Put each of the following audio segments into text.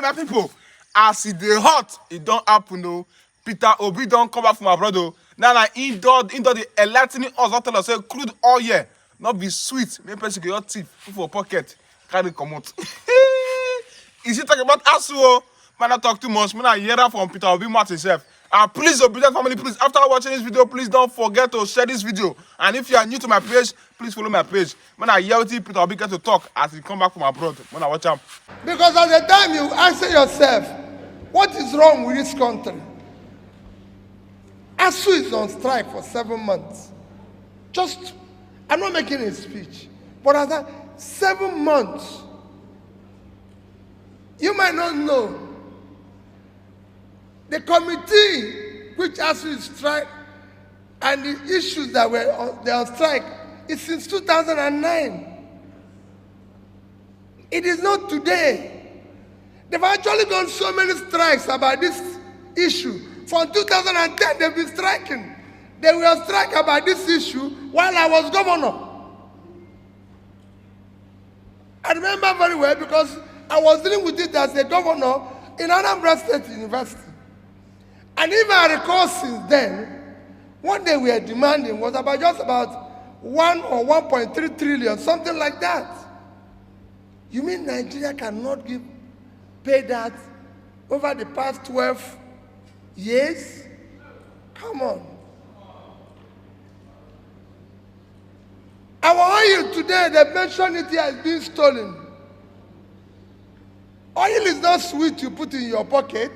my people, as it dey hot, it don't happen o. Peter Obi don't come back from abroad o. Now he do the electing us not tell us say crude oil not be sweet. Make person get your teeth put for pocket, carry comot. Is he talking about ASU o? Man, not talk too much. Man, I hear that from Peter Obi mouth himself. And please, obedient family, please, after watching this video, please don't forget to share this video. And if you are new to my page, please follow my page. When I hear Peter Obi get to talk as he come back from abroad, when I watch him. Because at the time you answer yourself, what is wrong with this country? ASU is on strike for 7 months. I'm not making a speech, but at that 7 months, you might not know. The committee which ASU is strike and the issues that were on strike is since 2009. It is not today. They've actually gone so many strikes about this issue. From 2010, they've been striking. They were striking about this issue while I was governor. I remember very well because I was dealing with it as a governor in Anambra State University. And even I recall since then, what they were demanding was just about 1 or 1.3 trillion, something like that. You mean Nigeria cannot pay that over the past 12 years? Come on. Our oil today, they mentioned it here as being stolen. Oil is not sweet you put in your pocket.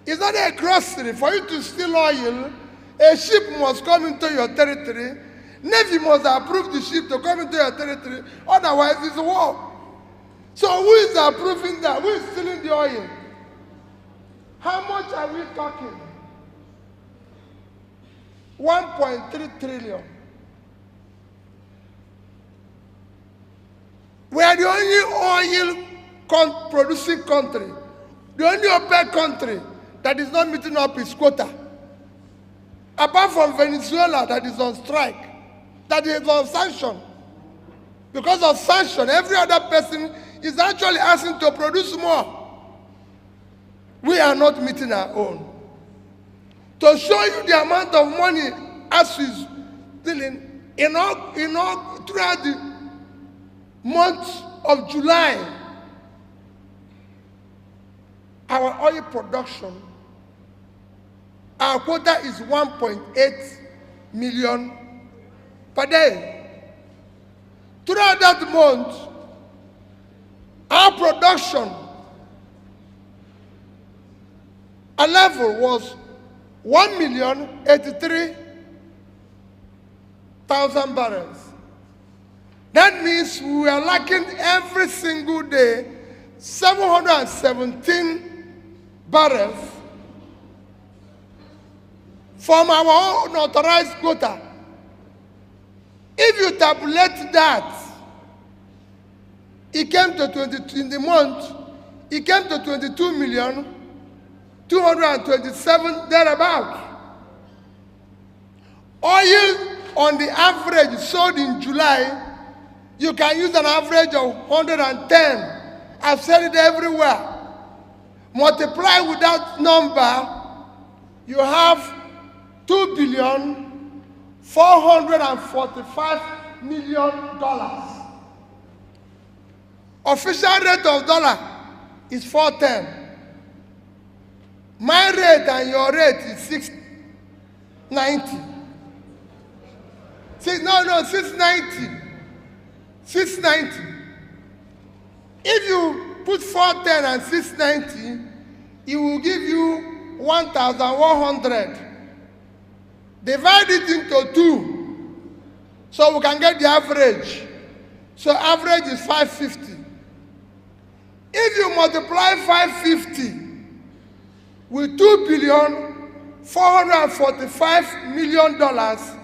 It's not a grocery. For you to steal oil, a ship must come into your territory. Navy must approve the ship to come into your territory. Otherwise, it's war. So who is approving that? Who is stealing the oil? How much are we talking? 1.3 trillion. We are the only oil producing country, the only OPEC country that is not meeting up its quota. Apart from Venezuela that is on strike, that is on sanction. Because of sanction, every other person is actually asking to produce more. We are not meeting our own. To show you the amount of money ASU is dealing throughout the month of July, our oil production, our quota is 1.8 million per day. Throughout that month, our production, our level was 1,083,000 barrels. That means we were lacking every single day 717 barrels from our own authorized quota. If you tabulate that, it came to 22 in the month, it came to 22,227,000 thereabout. Oil on the average sold in July, you can use an average of 110. I've said it everywhere. Multiply with that number, you have $2,445,000,000. Official rate of dollar is 410. My rate and your rate is 690. 690. 690. If you put 410 and 690, it will give you 1,100. Divide it into 2, so we can get the average. So average is 550. If you multiply 550 with $2,445,000,000,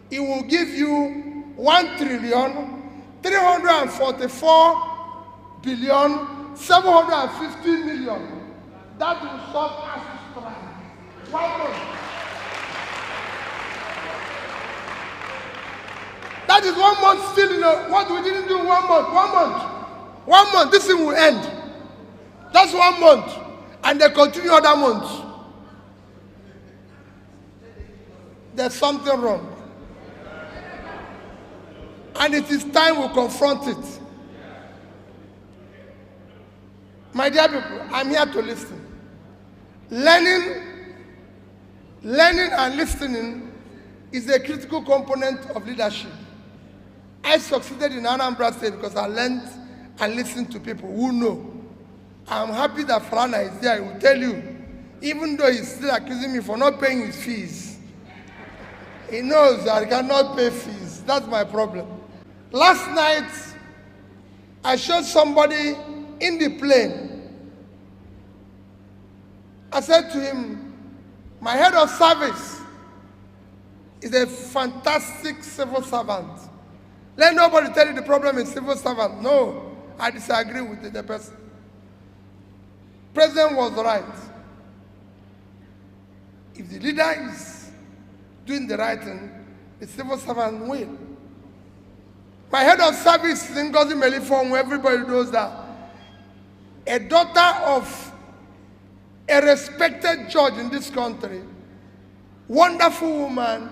it will give you $1,344,750,000,000. That will solve ASU strike. 1 month. That is 1 month still, what we didn't do in 1 month. 1 month. 1 month, this thing will end. Just 1 month, and they continue other months. There's something wrong. And it is time we confront it. My dear people, I'm here to listen. Learning and listening is a critical component of leadership. I succeeded in Anambra State because I learned and listened to people who know. I'm happy that Frana is there. He will tell you, even though he's still accusing me for not paying his fees, he knows that I cannot pay fees. That's my problem. Last night, I showed somebody in the plane. I said to him, my head of service is a fantastic civil servant. Let nobody tell you the problem is civil servant. No, I disagree with the person. President was right. If the leader is doing the right thing, the civil servant will. My head of service is Ngozi Melifong, where everybody knows that. A daughter of a respected judge in this country, wonderful woman.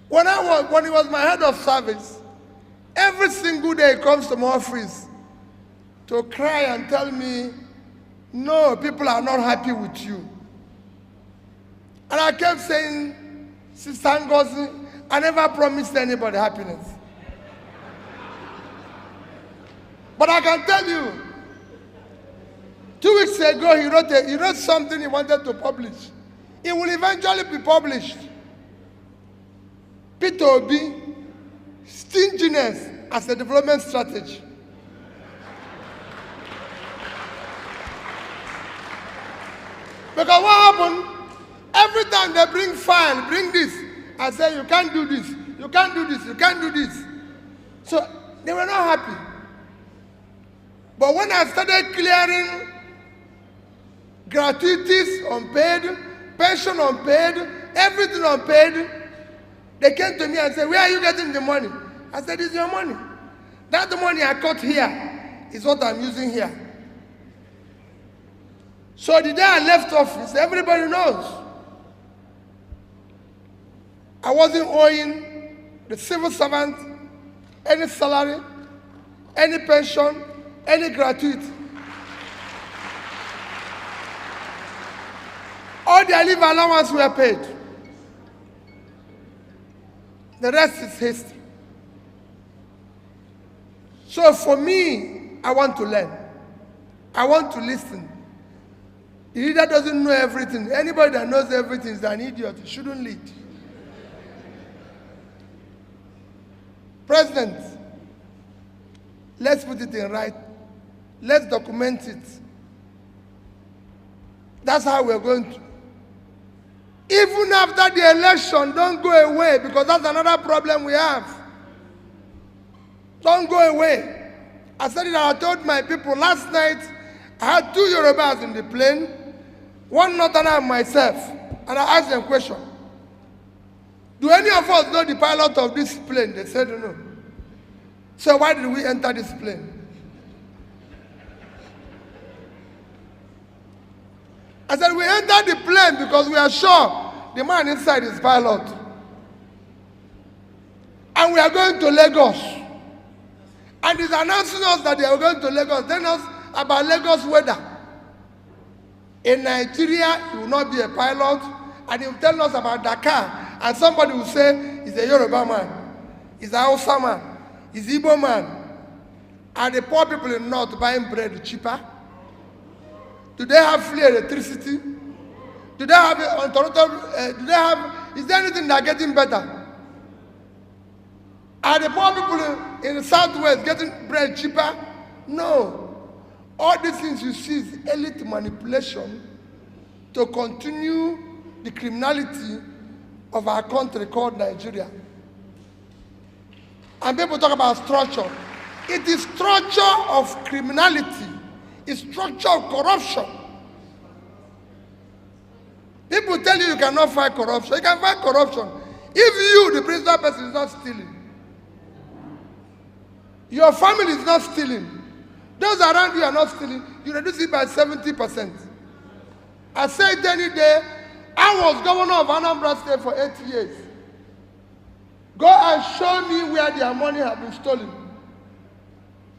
When he was my head of service, every single day he comes to my office to cry and tell me, no, people are not happy with you. And I kept saying, Sister Ngozi, I never promised anybody happiness. But I can tell you, 2 weeks ago he wrote something he wanted to publish. It will eventually be published. Peter Obi, stinginess as a development strategy. Because what happened? Every time they bring file, bring this, I say, you can't do this, you can't do this, you can't do this. So they were not happy. But when I started clearing gratuities unpaid, pension unpaid, everything unpaid, they came to me and said, where are you getting the money? I said, it's your money. That money I cut here is what I'm using here. So the day I left office, everybody knows. I wasn't owing the civil servant any salary, any pension, any gratuity. All their leave allowance were paid. The rest is history. So for me, I want to learn. I want to listen. The leader doesn't know everything. Anybody that knows everything is an idiot. He shouldn't lead. President, let's put it in right. Let's document it. That's how we're going to. Even after the election, don't go away, because that's another problem we have. Don't go away. I said it, I told my people last night, I had 2 Yorubas in the plane, one Northerner and myself, and I asked them a question. Do any of us know the pilot of this plane? They said no. So why did we enter this plane? I said, we entered the plane because we are sure the man inside is pilot. And we are going to Lagos. And he's announcing us that they are going to Lagos, telling us about Lagos weather. In Nigeria, he will not be a pilot, and he will tell us about Dakar. And somebody will say, he's a Yoruba man, he's a Hausa man, he's Igbo man. Are the poor people in the north buying bread cheaper? Do they have free electricity? Do they have is there anything that getting better? Are the poor people in the southwest getting bread cheaper? No. All these things you see is elite manipulation to continue the criminality of our country called Nigeria. And people talk about structure. It is structure of criminality. It's structure of corruption. People tell you you cannot fight corruption. You can fight corruption if you, the principal person, is not stealing. Your family is not stealing. Those around you are not stealing. You reduce it by 70%. I said any day, I was governor of Anambra State for 8 years. Go and show me where their money has been stolen.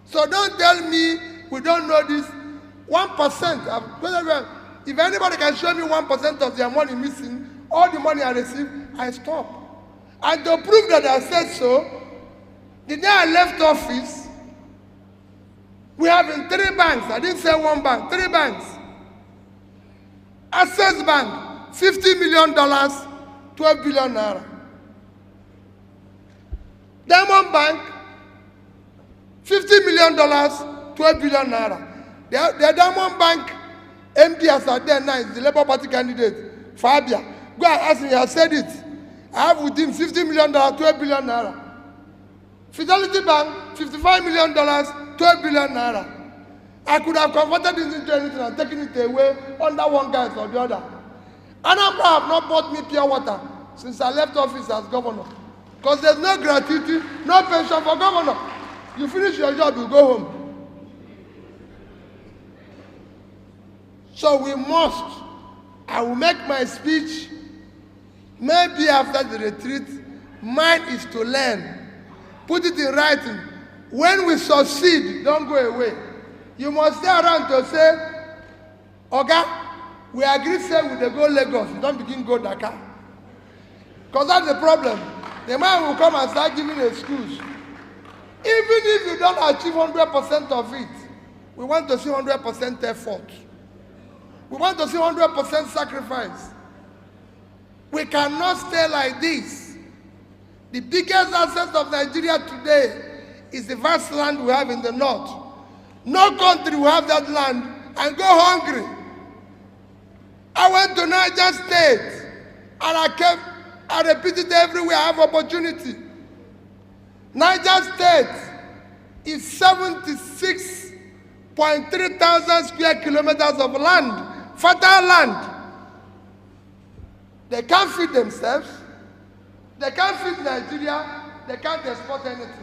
So don't tell me we don't know this. 1%. If anybody can show me 1% of their money missing, all the money I receive, I stop. And to prove that I said so, the day I left office, we have in 3 banks. I didn't say 1 bank, 3 banks. Access Bank, $50 million, 12 billion naira. Diamond Bank, $50 million, 12 billion naira. The Diamond Bank MD as at there now is the Labour Party candidate, Fabia. Go and ask him, he has said it. I have with him $50 million, 12 billion naira. Fidelity Bank, $55 million, 12 billion naira. I could have converted this into anything and taken it away under one guy or the other. Anambra have not bought me pure water since I left office as governor. Because there's no gratuity, no pension for governor. You finish your job, you go home. So we must, I will make my speech, maybe after the retreat. Mine is to learn. Put it in writing. When we succeed, don't go away. You must stay around to say, Oga, we agree say we dey go Lagos, you don't begin go Dakar. Because that's the problem. The man will come and start giving excuse. Even if you don't achieve 100% of it, we want to see 100% effort. We want to see 100% sacrifice. We cannot stay like this. The biggest asset of Nigeria today is the vast land we have in the north. No country will have that land and go hungry. I went to Niger State and I repeated everywhere I have opportunity. Niger State is 76.3 thousand square kilometers of land, fertile land. They can't feed themselves. They can't feed Nigeria. They can't export anything.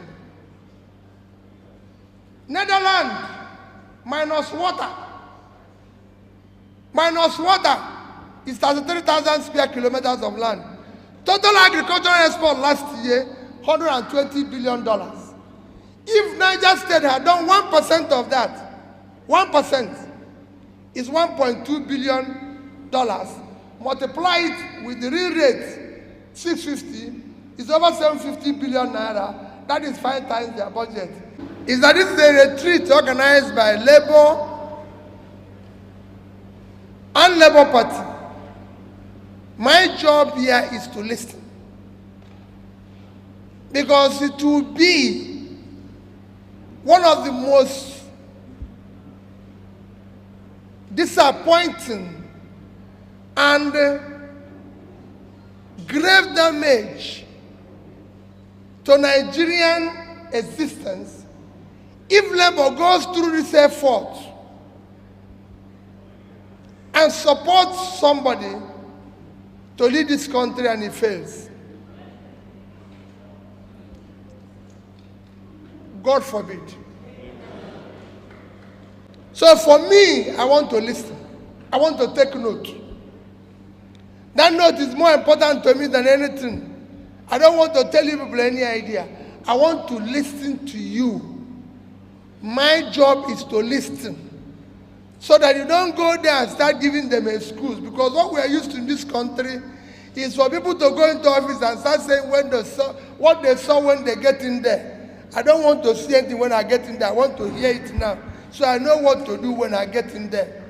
Netherlands, minus water. Minus water is 33,000 square kilometers of land. Total agricultural export last year, $120 billion. If Niger State had done 1% of that, 1% is $1.2 billion. Multiply it with the real rate, 650, is over 750 billion naira. That is 5 times their budget. Is that this is a retreat organized by Labour and Labour Party. My job here is to listen. Because it will be one of the most disappointing and grave damage to Nigerian existence if Labour goes through this effort and supports somebody to lead this country and he fails. God forbid. So for me, I want to listen. I want to take note. That note is more important to me than anything. I don't want to tell you people any idea. I want to listen to you. My job is to listen. So that you don't go there and start giving them an excuse. Because what we are used to in this country is for people to go into office and start saying what they saw when they get in there. I don't want to see anything when I get in there. I want to hear it now. So I know what to do when I get in there.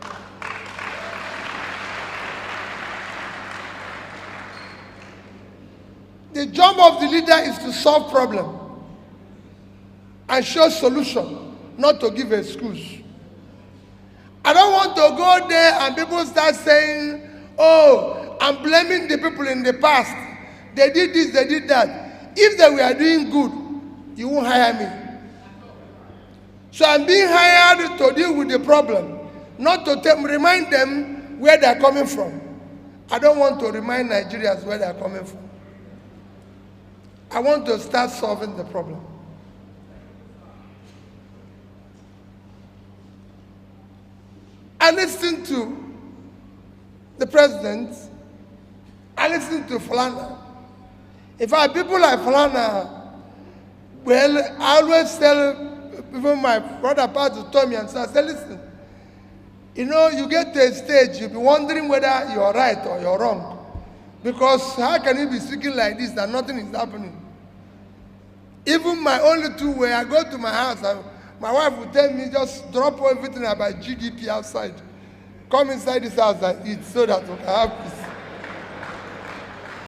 The job of the leader is to solve problem and show solution, not to give excuse. I don't want to go there and people start saying, oh, I'm blaming the people in the past. They did this, they did that. If they were doing good, you won't hire me. So I'm being hired to deal with the problem, not to remind them where they're coming from. I don't want to remind Nigerians where they're coming from. I want to start solving the problem. I listen to the president. I listen to Flana. In fact, people like Flana, well, I always tell even my brother Pastor Tommy and so I say, listen, you know, you get to a stage, you'll be wondering whether you're right or you're wrong. Because how can you be speaking like this and nothing is happening? Even my only two way, I go to my house, and my wife will tell me, just drop everything about GDP outside. Come inside this house and eat so that we can have peace.